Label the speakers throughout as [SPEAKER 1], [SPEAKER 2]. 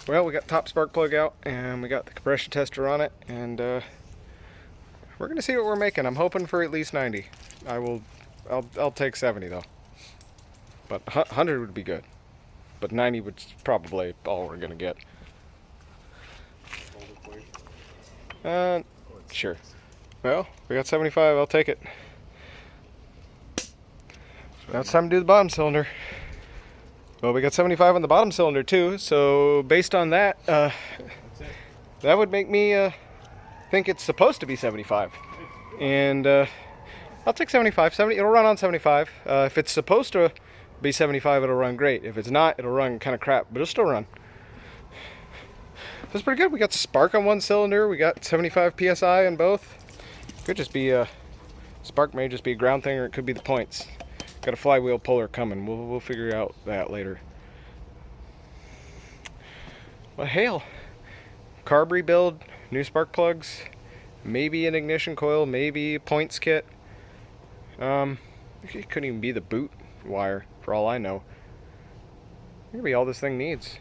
[SPEAKER 1] Well, we got top spark plug out, and we got the compression tester on it, and we're gonna see what we're making. I'm hoping for at least 90. I'll take 70 though, but 100 would be good. But 90 would probably all we're gonna get. Sure. Well, we got 75. I'll take it. Now it's time to do the bottom cylinder. Well, we got 75 on the bottom cylinder too, so based on that, that would make me think it's supposed to be 75. And I'll take 75. 70. It'll run on 75. If it's supposed to be 75, it'll run great. If it's not, it'll run kind of crap, but it'll still run. That's pretty good. We got spark on one cylinder. We got 75 psi on both. Could just be a spark, may just be a ground thing, or it could be the points. Got a flywheel puller coming. We'll figure out that later. Well, hail. Carb rebuild, new spark plugs, maybe an ignition coil, maybe a points kit. It couldn't even be the boot wire, for all I know. Maybe all this thing needs.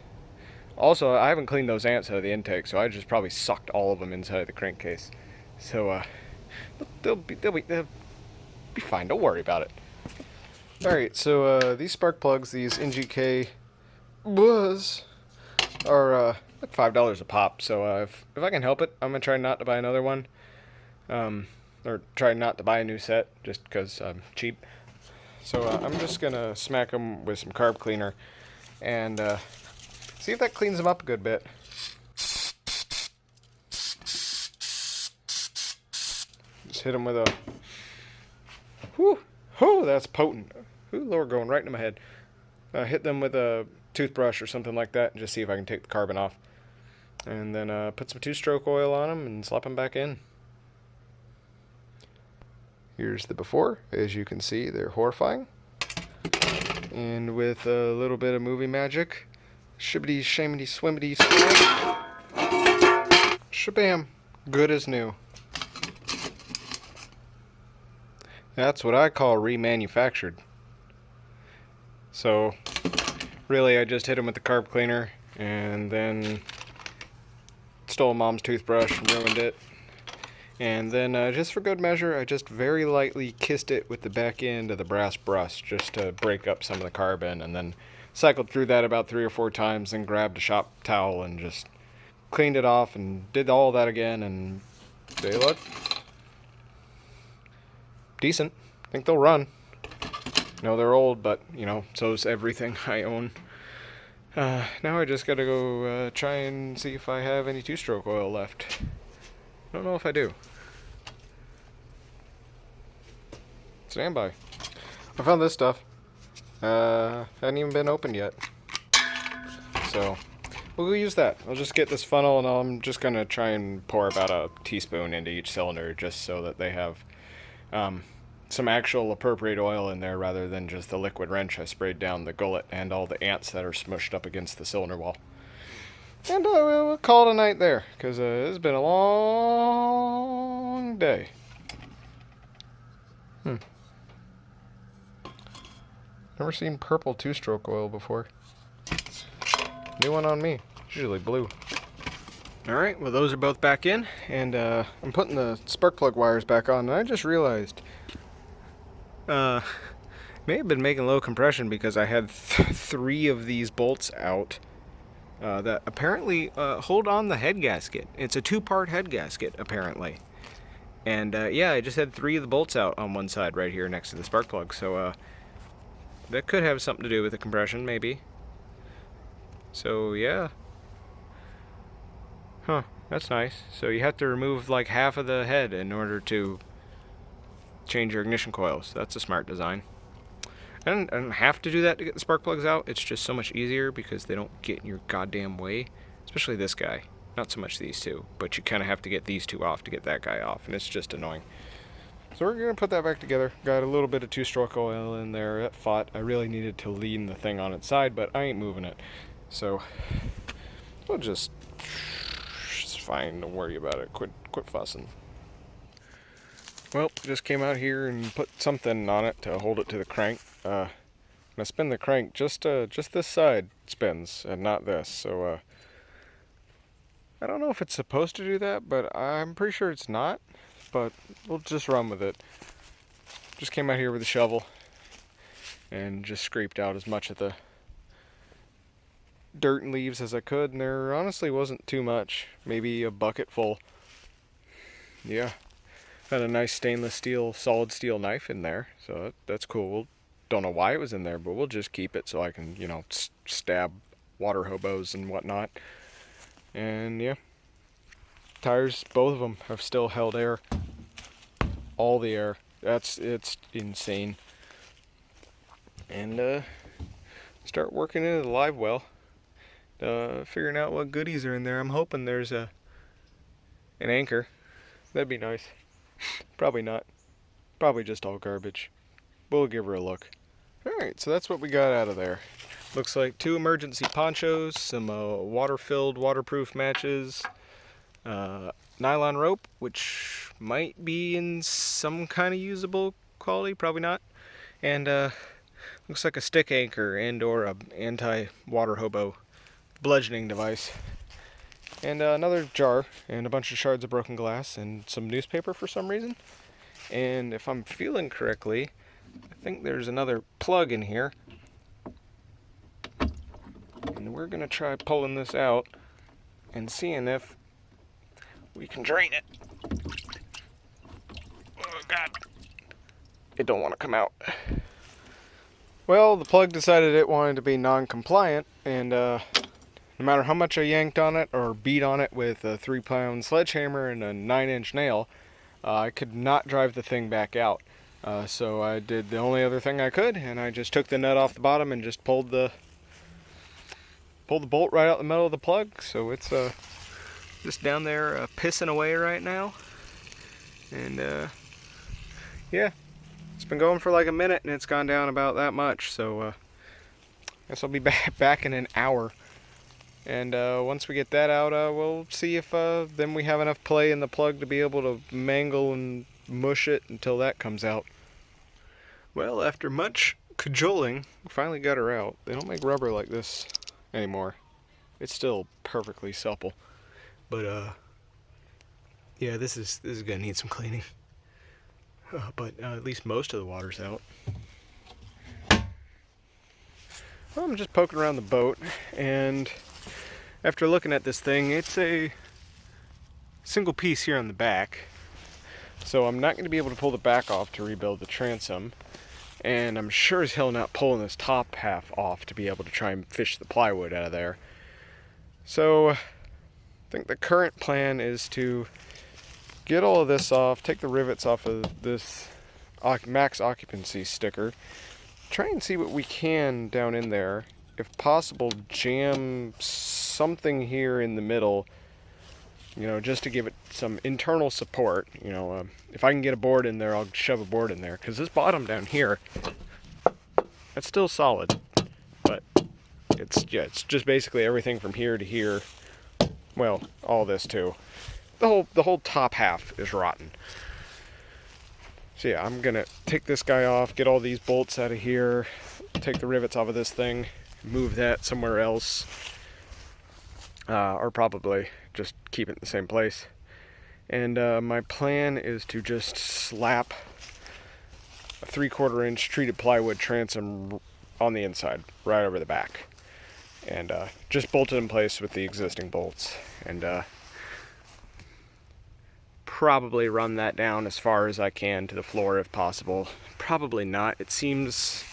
[SPEAKER 1] Also, I haven't cleaned those ants out of the intake, so I just probably sucked all of them inside the crankcase. So, they'll be fine. Don't worry about it. Alright, so these spark plugs, these NGK Buzz, are like $5 a pop. So if I can help it, I'm going to try not to buy another one. Or try not to buy a new set, just because I'm cheap. So I'm just going to smack them with some carb cleaner and see if that cleans them up a good bit. Just hit them with a... Whew! Oh, that's potent. Ooh, Lord, going right into my head. Hit them with a toothbrush or something like that and just see if I can take the carbon off. And then put some two-stroke oil on them and slap them back in. Here's the before. As you can see, they're horrifying. And with a little bit of movie magic, shibbity, shamity, swimmity, swim. Shabam. Good as new. That's what I call remanufactured. So, really, I just hit him with the carb cleaner and then stole Mom's toothbrush and ruined it. And then, just for good measure, I just very lightly kissed it with the back end of the brass brush just to break up some of the carbon, and then cycled through that about 3 or 4 times and grabbed a shop towel and just cleaned it off and did all that again, and they look decent. I think they'll run. No, they're old, but, you know, so's everything I own. Now I just gotta go try and see if I have any two-stroke oil left. I don't know if I do. Stand by. I found this stuff. Hadn't even been opened yet. So, we'll use that. I'll just get this funnel, and I'm just gonna try and pour about a teaspoon into each cylinder just so that they have some actual appropriate oil in there rather than just the liquid wrench I sprayed down the gullet and all the ants that are smushed up against the cylinder wall. And we'll call it a night there, because it's been a long day. Never seen purple two-stroke oil before. New one on me. It's usually blue. Alright, well those are both back in, and I'm putting the spark plug wires back on, and I just realized may have been making low compression because I had 3 of these bolts out that apparently hold on the head gasket. It's a 2-part head gasket, apparently. And yeah, I just had 3 of the bolts out on one side right here next to the spark plug, so that could have something to do with the compression, maybe. So yeah. Huh, that's nice. So you have to remove like half of the head in order to change your ignition coils. That's a smart design. I don't have to do that to get the spark plugs out. It's just so much easier because they don't get in your goddamn way. Especially this guy. Not so much these two, but you kind of have to get these 2 off to get that guy off, and it's just annoying. So we're going to put that back together. Got a little bit of 2-stroke oil in there. That fought. I really needed to lean the thing on its side, but I ain't moving it. So we'll just... It's fine. Don't worry about it. Quit fussing. Well, just came out here and put something on it to hold it to the crank. When I spin the crank, just this side spins and not this. So I don't know if it's supposed to do that, but I'm pretty sure it's not. But we'll just run with it. Just came out here with a shovel and just scraped out as much of the dirt and leaves as I could, and there honestly wasn't too much. Maybe a bucket full. Yeah. Had a nice stainless steel, solid steel knife in there, so that's cool. Don't know why it was in there, but we'll just keep it so I can, stab water hobos and whatnot. And yeah, tires, both of them have still held air. All the air. It's insane. And start working into the live well. Figuring out what goodies are in there. I'm hoping there's an anchor. That'd be nice. Probably not. Probably just all garbage. We'll give her a look. Alright, so that's what we got out of there. Looks like 2 emergency ponchos, some water-filled, waterproof matches, nylon rope, which might be in some kind of usable quality, probably not, and looks like a stick anchor and or a anti-water hobo bludgeoning device. And another jar, and a bunch of shards of broken glass, and some newspaper for some reason. And if I'm feeling correctly, I think there's another plug in here. And we're going to try pulling this out and seeing if we can drain it. Oh, God. It don't want to come out. Well, the plug decided it wanted to be non-compliant, and no matter how much I yanked on it or beat on it with a 3-pound sledgehammer and a 9-inch nail, I could not drive the thing back out. So I did the only other thing I could, and I just took the nut off the bottom and just pulled the bolt right out the middle of the plug. So it's just down there pissing away right now. And yeah, it's been going for like a minute, and it's gone down about that much. So I guess I'll be back in an hour. And once we get that out, we'll see if then we have enough play in the plug to be able to mangle and mush it until that comes out. Well, after much cajoling, we finally got her out. They don't make rubber like this anymore. It's still perfectly supple. But yeah, this is gonna need some cleaning. But at least most of the water's out. Well, I'm just poking around the boat, and after looking at this thing, it's a single piece here on the back. So I'm not going to be able to pull the back off to rebuild the transom. And I'm sure as hell not pulling this top half off to be able to try and fish the plywood out of there. So I think the current plan is to get all of this off, take the rivets off of this max occupancy sticker, try and see what we can down in there. If possible, jam something here in the middle, just to give it some internal support. If I can get a board in there, I'll shove a board in there, because this bottom down here, that's still solid, but it's just basically everything from here to here. Well, all this too. The whole top half is rotten. So yeah, I'm gonna take this guy off, get all these bolts out of here, take the rivets off of this thing, move that somewhere else, or probably just keep it in the same place. And my plan is to just slap a 3/4 inch treated plywood transom on the inside, right over the back, and just bolt it in place with the existing bolts, and probably run that down as far as I can to the floor if possible. Probably not. It seems,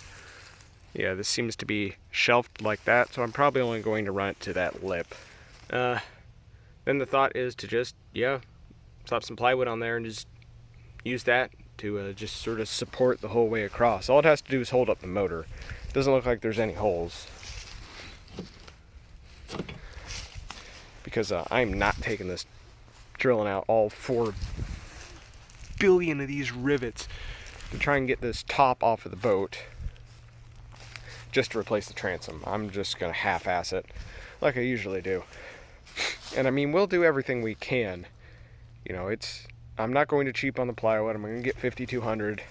[SPEAKER 1] yeah, this seems to be shelved like that, so I'm probably only going to run it to that lip. Then the thought is to just, slap some plywood on there and just use that to just sort of support the whole way across. All it has to do is hold up the motor. Doesn't look like there's any holes, because I'm not taking this, drilling out all 4 billion of these rivets to try and get this top off of the boat just to replace the transom. I'm just gonna half-ass it like I usually do. And I mean, we'll do everything we can. I'm not going to cheap on the plywood. I'm gonna get 5200.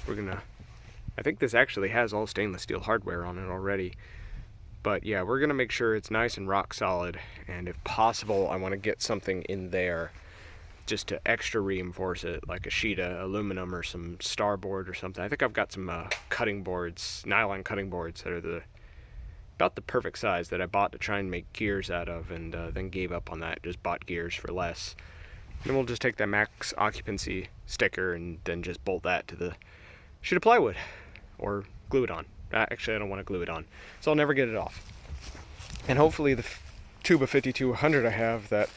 [SPEAKER 1] I think this actually has all stainless steel hardware on it already. But yeah, we're gonna make sure it's nice and rock solid, and if possible, I want to get something in there just to extra reinforce it, like a sheet of aluminum or some starboard or something. I think I've got some cutting boards, nylon cutting boards that are about the perfect size that I bought to try and make gears out of, and then gave up on that, just bought gears for less. Then we'll just take that max occupancy sticker and then just bolt that to the sheet of plywood or glue it on. Actually, I don't want to glue it on, so I'll never get it off. And hopefully the Tuba 5200 I have that,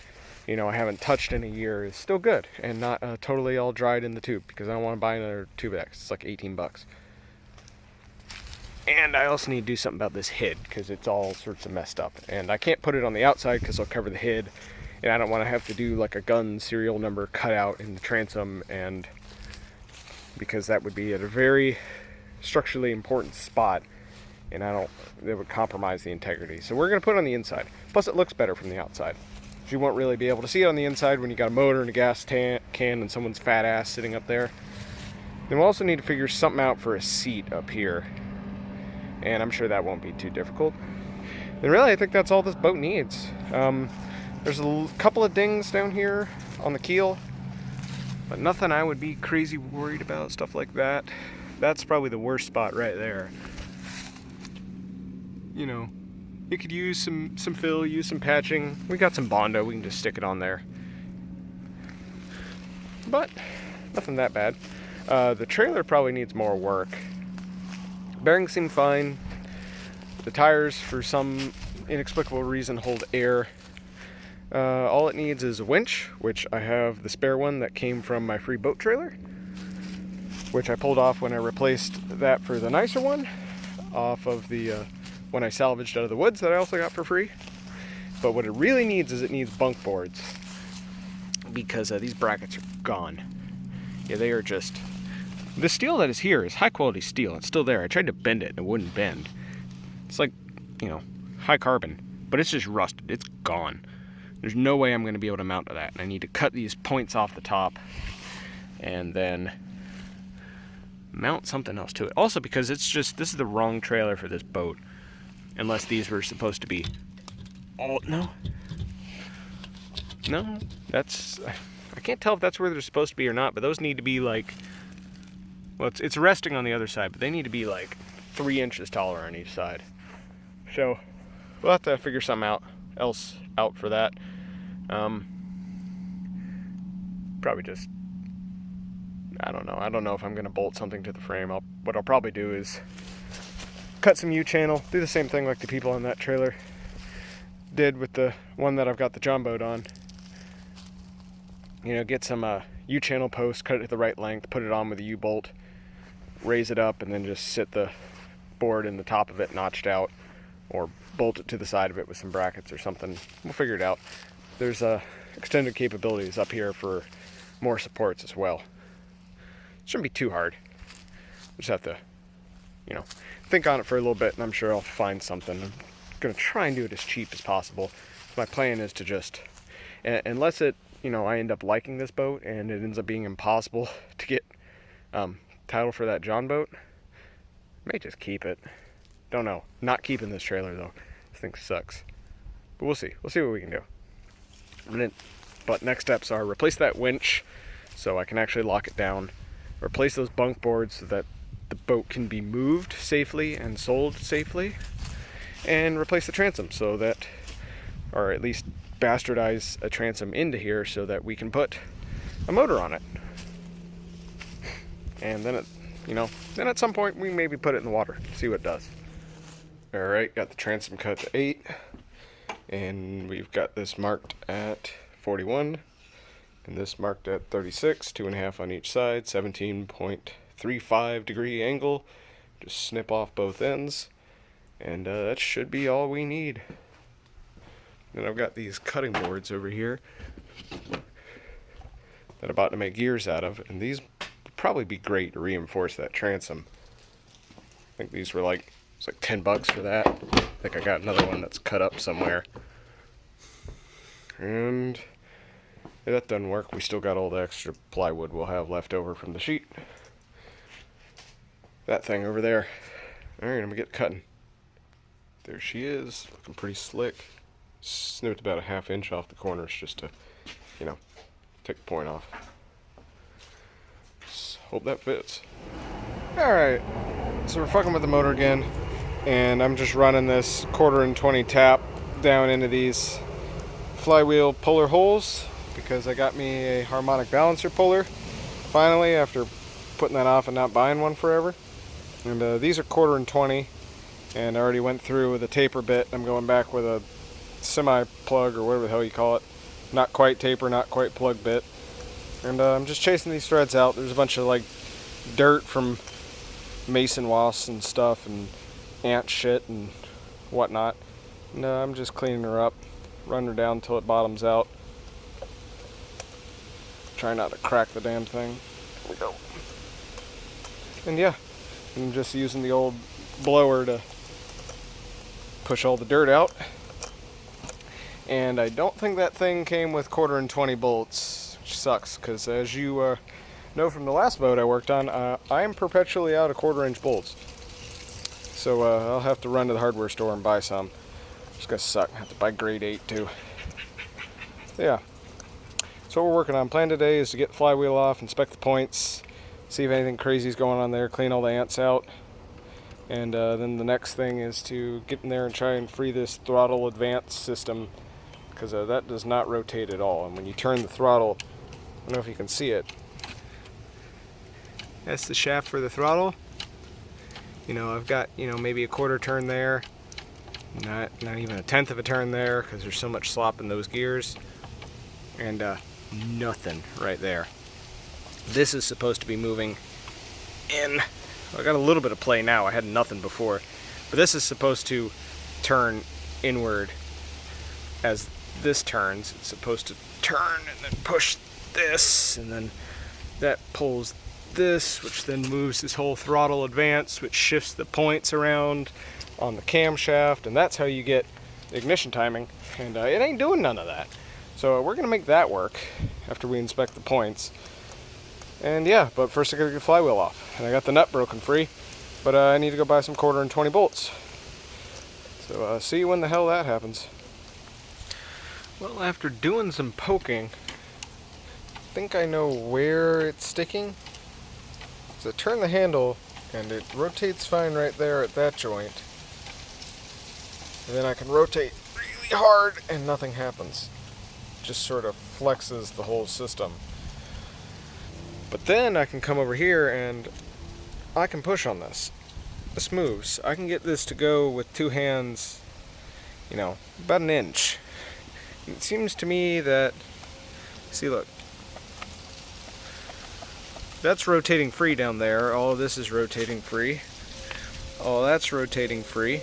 [SPEAKER 1] I haven't touched in a year is still good and not totally all dried in the tube, because I don't want to buy another tube X. It's like 18 bucks. And I also need to do something about this head, because it's all sorts of messed up. And I can't put it on the outside because I'll cover the head, and I don't want to have to do like a gun serial number cutout in the transom, and because that would be at a very structurally important spot, and it would compromise the integrity. So we're going to put it on the inside. Plus it looks better from the outside. You won't really be able to see it on the inside when you got a motor and a gas can and someone's fat ass sitting up there. Then we'll also need to figure something out for a seat up here, and I'm sure that won't be too difficult. And really, I think that's all this boat needs. There's a couple of dings down here on the keel, but nothing I would be crazy worried about, stuff like that. That's probably the worst spot right there. You could use some fill, use some patching. We got some Bondo, we can just stick it on there. But nothing that bad. The trailer probably needs more work. Bearings seem fine. The tires, for some inexplicable reason, hold air. All it needs is a winch, which I have the spare one that came from my free boat trailer, which I pulled off when I replaced that for the nicer one off of the one I salvaged out of the woods that I also got for free. But what it really needs is it needs bunk boards, because these brackets are gone. Yeah, they are just... The steel that is here is high quality steel. It's still there. I tried to bend it and it wouldn't bend. It's like, high carbon, but it's just rusted. It's gone. There's no way I'm going to be able to mount to that. And I need to cut these points off the top and then mount something else to it. Also, because this is the wrong trailer for this boat. Unless these were supposed to be... Oh, no. No, that's... I can't tell if that's where they're supposed to be or not, but those need to be like... Well, it's resting on the other side, but they need to be like 3 inches taller on each side. So, we'll have to figure something out for that. Probably just... I don't know if I'm going to bolt something to the frame. What I'll probably do is cut some U-channel, do the same thing like the people on that trailer did with the one that I've got the John boat on. Get some U-channel posts, cut it to the right length, put it on with a U-bolt, raise it up, and then just sit the board in the top of it notched out, or bolt it to the side of it with some brackets or something. We'll figure it out. There's extended capabilities up here for more supports as well. Shouldn't be too hard. Just have to, think on it for a little bit, and I'm sure I'll find something. I'm going to try and do it as cheap as possible. My plan is to just, unless I end up liking this boat and it ends up being impossible to get title for that John boat, I may just keep it. Don't know. Not keeping this trailer, though. This thing sucks. But we'll see. We'll see what we can do. But next steps are replace that winch so I can actually lock it down. Replace those bunk boards so that the boat can be moved safely and sold safely, and replace the transom so that, or at least bastardize a transom into here so that we can put a motor on it. And then then at some point we maybe put it in the water, see what it does. Alright, got the transom cut to 8, and we've got this marked at 41, and this marked at 36, 2.5 on each side, 17.35 degree angle. Just snip off both ends, and that should be all we need. Then I've got these cutting boards over here that I'm about to make gears out of, and these would probably be great to reinforce that transom. I think these were it's like 10 bucks for that. I think I got another one that's cut up somewhere. And if that doesn't work, we still got all the extra plywood we'll have left over from the sheet. That thing over there. Alright, I'm gonna get cutting.
[SPEAKER 2] There she is, looking pretty slick. Snipped about a ½ inch off the corners just to, you know, take the point off. Just hope that fits.
[SPEAKER 1] Alright, so we're fucking with the motor again, and I'm just running this 1/4" tap down into these flywheel puller holes because I got me a harmonic balancer puller finally after putting that off and not buying one forever. And these are 1/4", and I already went through with a taper bit. I'm going back with a semi plug or whatever the hell you call it. Not quite taper, not quite plug bit. And I'm just chasing these threads out. There's a bunch of like dirt from mason wasps and stuff and ant shit and whatnot. And I'm just cleaning her up, running her down until it bottoms out. Try not to crack the damn thing. There we go. And yeah, I'm just using the old blower to push all the dirt out. And I don't think that thing came with 1/4" bolts, which sucks, because as you know from the last boat I worked on, I am perpetually out of 1/4" bolts. So I'll have to run to the hardware store and buy some. It's gonna suck. I have to buy grade 8 too. Yeah. So what we're working on. Plan today is to get the flywheel off, inspect the points, see if anything crazy is going on there, clean all the ants out. And then the next thing is to get in there and try and free this throttle advance system, because that does not rotate at all. And when you turn the throttle, I don't know if you can see it. That's the shaft for the throttle. You know, I've got, you know, maybe a 1/4 turn there. Not even a 1/10 of a turn there, because there's so much slop in those gears. And nothing right there. This is supposed to be moving in. I got a little bit of play now. I had nothing before. But this is supposed to turn inward as this turns. It's supposed to turn and then push this, and then that pulls this, which then moves this whole throttle advance, which shifts the points around on the camshaft, and that's how you get ignition timing. And it ain't doing none of that. So we're gonna make that work after we inspect the points. And yeah, but first I gotta get the flywheel off. And I got the nut broken free, but I need to go buy some 1/4" bolts. So see when the hell that happens. Well, after doing some poking, I think I know where it's sticking. So I turn the handle and it rotates fine right there at that joint. And then I can rotate really hard and nothing happens. Just sort of flexes the whole system. But then I can come over here and I can push on this. This moves. I can get this to go with two hands, you know, about an inch. It seems to me that, see, look, that's rotating free down there. All of this is rotating free. All that's rotating free.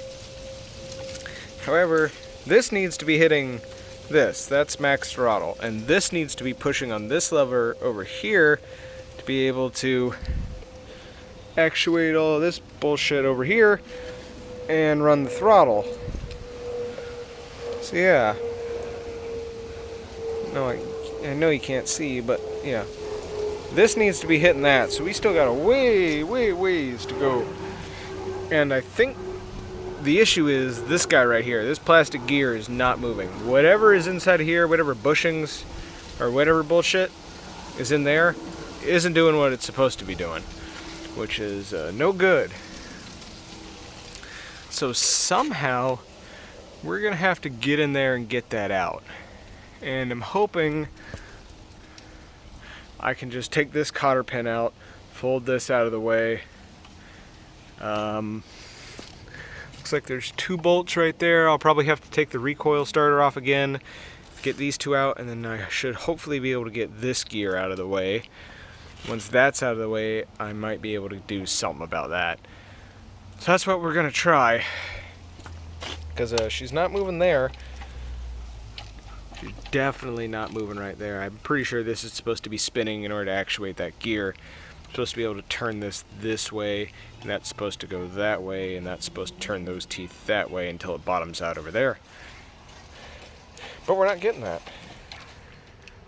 [SPEAKER 1] However, this needs to be hitting this. That's max throttle. And this needs to be pushing on this lever over here to be able to actuate all of this bullshit over here and run the throttle. So yeah. No, I know you can't see, but yeah. This needs to be hitting that, so we still got a ways to go. And I think the issue is this guy right here. This plastic gear is not moving. Whatever is inside of here, whatever bushings or whatever bullshit is in there, isn't doing what it's supposed to be doing, which is no good. So somehow we're gonna have to get in there and get that out. And I'm hoping I can just take this cotter pin out, fold this out of the way. Looks like there's 2 bolts right there. I'll probably have to take the recoil starter off again, get these 2 out, and then I should hopefully be able to get this gear out of the way. Once that's out of the way, I might be able to do something about that. So that's what we're gonna try. Because she's not moving there. She's definitely not moving right there. I'm pretty sure this is supposed to be spinning in order to actuate that gear. I'm supposed to be able to turn this way, and that's supposed to go that way, and that's supposed to turn those teeth that way until it bottoms out over there. But we're not getting that.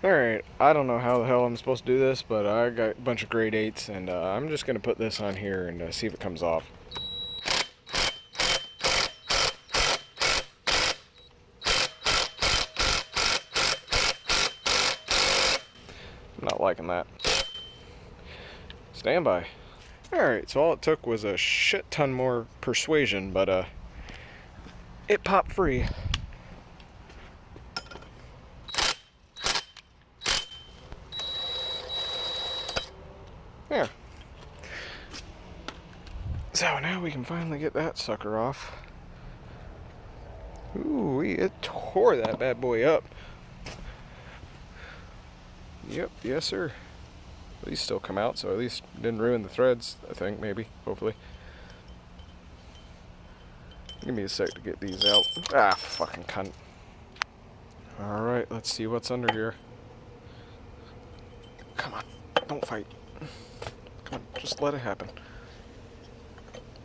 [SPEAKER 1] Alright, I don't know how the hell I'm supposed to do this, but I got a bunch of grade 8s, and I'm just going to put this on here and see if it comes off. I'm not liking that. Stand by. Alright, so all it took was a shit ton more persuasion, but it popped free. There. So now we can finally get that sucker off. Ooh, it tore that bad boy up. Yep, yes sir. At least still come out, so at least didn't ruin the threads, I think, maybe, hopefully. Give me a sec to get these out. Ah, fucking cunt. Alright, let's see what's under here. Come on, don't fight. Come on, just let it happen.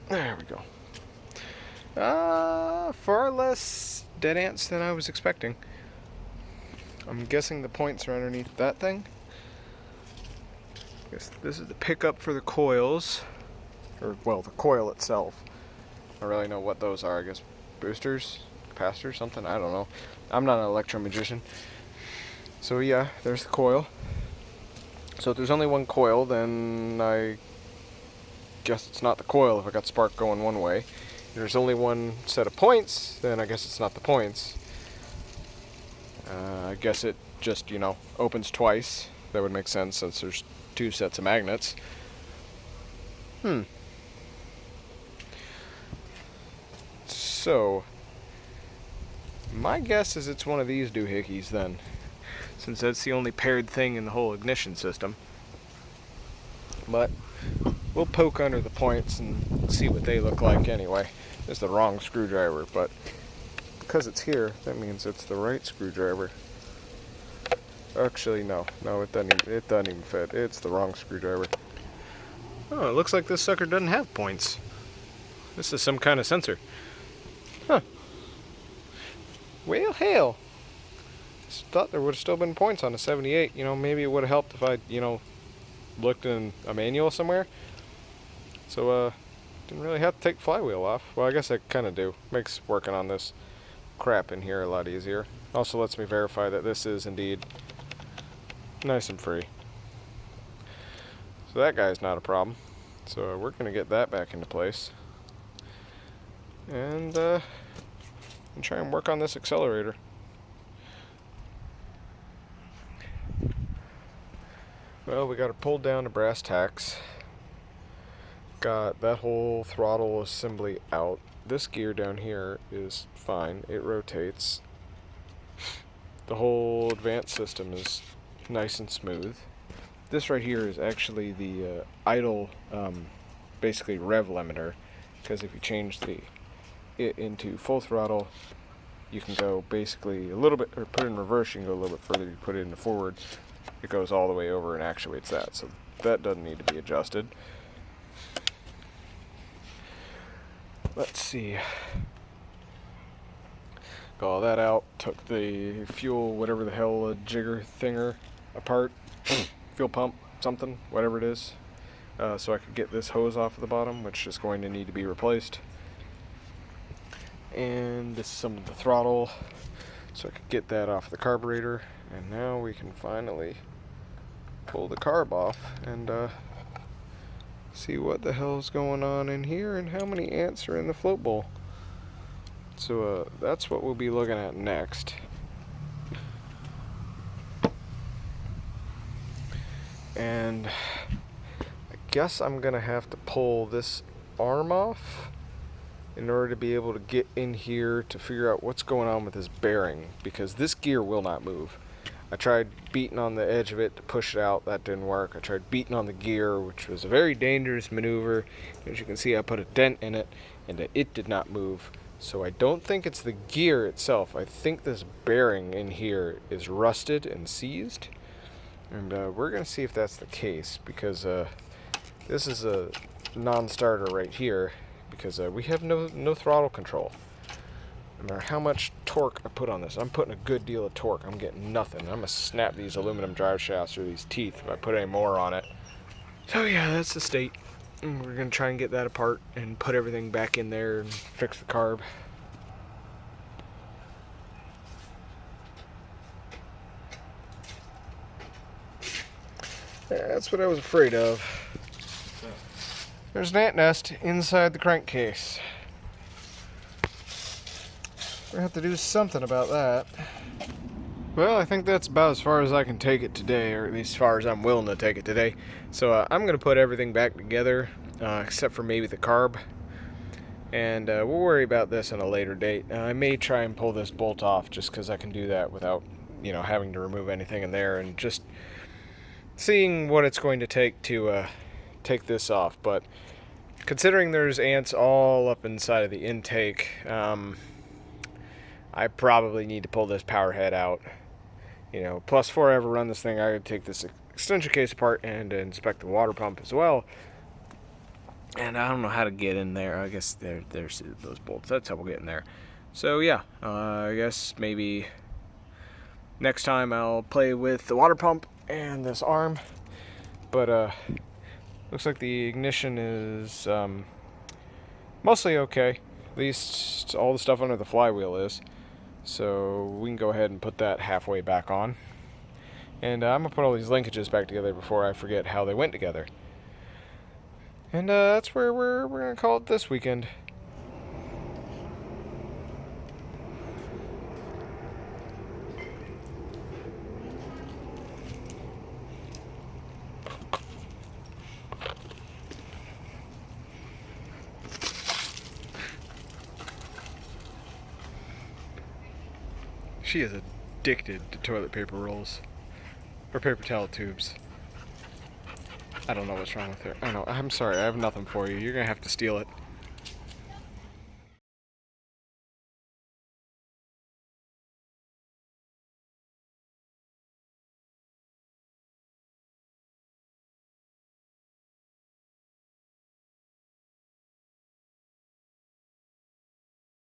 [SPEAKER 1] There we go. Far less dead ants than I was expecting. I'm guessing the points are underneath that thing. I guess this is the pickup for the coils. Or, well, the coil itself. I don't really know what those are. I guess boosters, capacitors, something. I don't know. I'm not an electro-magician. So yeah, there's the coil. So if there's only one coil, then I guess it's not the coil if I got spark going one way. If there's only one set of points, then I guess it's not the points. I guess it just, opens twice. That would make sense since there's two sets of magnets. So, my guess is it's one of these doohickeys then, since that's the only paired thing in the whole ignition system. But we'll poke under the points and see what they look like anyway. It's the wrong screwdriver, but because it's here, that means it's the right screwdriver. Actually, no, it doesn't even fit. It's the wrong screwdriver. Oh, it looks like this sucker doesn't have points. This is some kind of sensor. Huh. Well, hell. Just thought there would have still been points on a 78. Maybe it would have helped if I, looked in a manual somewhere. So, didn't really have to take flywheel off. Well, I guess I kind of do. Makes working on this crap in here a lot easier. Also lets me verify that this is indeed nice and free. So that guy's not a problem. So we're going to get that back into place. And try and work on this accelerator. Well, we got her pulled down to brass tacks. Got that whole throttle assembly out. This gear down here is fine. It rotates. The whole advanced system is nice and smooth. This right here is actually the idle, basically rev limiter, because if you change it into full throttle, you can go basically a little bit, or put it in reverse, you can go a little bit further. You put it into forward, it goes all the way over and actuates that. So that doesn't need to be adjusted. Let's see. Got all that out. Took the fuel, whatever the hell, jigger thinger apart. Fuel pump, something, whatever it is. So I could get this hose off of the bottom, which is going to need to be replaced. And this is some of the throttle, so I could get that off the carburetor. And now we can finally pull the carb off and see what the hell's going on in here and how many ants are in the float bowl. So that's what we'll be looking at next. And I guess I'm gonna have to pull this arm off in order to be able to get in here to figure out what's going on with this bearing, because this gear will not move. I tried beating on the edge of it to push it out. That didn't work. I tried beating on the gear, which was a very dangerous maneuver. As you can see, I put a dent in it, and it did not move. So I don't think it's the gear itself. I think this bearing in here is rusted and seized. And we're going to see if that's the case, because this is a non-starter right here, because we have no throttle control. No matter how much torque I put on this, I'm putting a good deal of torque. I'm getting nothing. I'm going to snap these aluminum drive shafts or these teeth if I put any more on it. So yeah, that's the state. And we're going to try and get that apart and put everything back in there and fix the carb. Yeah, that's what I was afraid of. There's an ant nest inside the crankcase. We're gonna have to do something about that. Well, I think that's about as far as I can take it today, or at least as far as I'm willing to take it today. So I'm gonna put everything back together, except for maybe the carb. And we'll worry about this on a later date. I may try and pull this bolt off just because I can do that without, having to remove anything in there, and just seeing what it's going to take to take this off. But considering there's ants all up inside of the intake, I probably need to pull this power head out. Plus before I ever run this thing, I gotta take this extension case apart and inspect the water pump as well. And I don't know how to get in there. I guess there's those bolts. That's how we'll get in there. So yeah, I guess maybe next time I'll play with the water pump and this arm. But looks like the ignition is mostly okay. At least all the stuff under the flywheel is. So we can go ahead and put that halfway back on. And I'm going to put all these linkages back together before I forget how they went together. And that's where we're going to call it this weekend. She is addicted to toilet paper rolls. Or paper towel tubes. I don't know what's wrong with her. I don't know. I'm sorry, I have nothing for you. You're gonna have to steal it.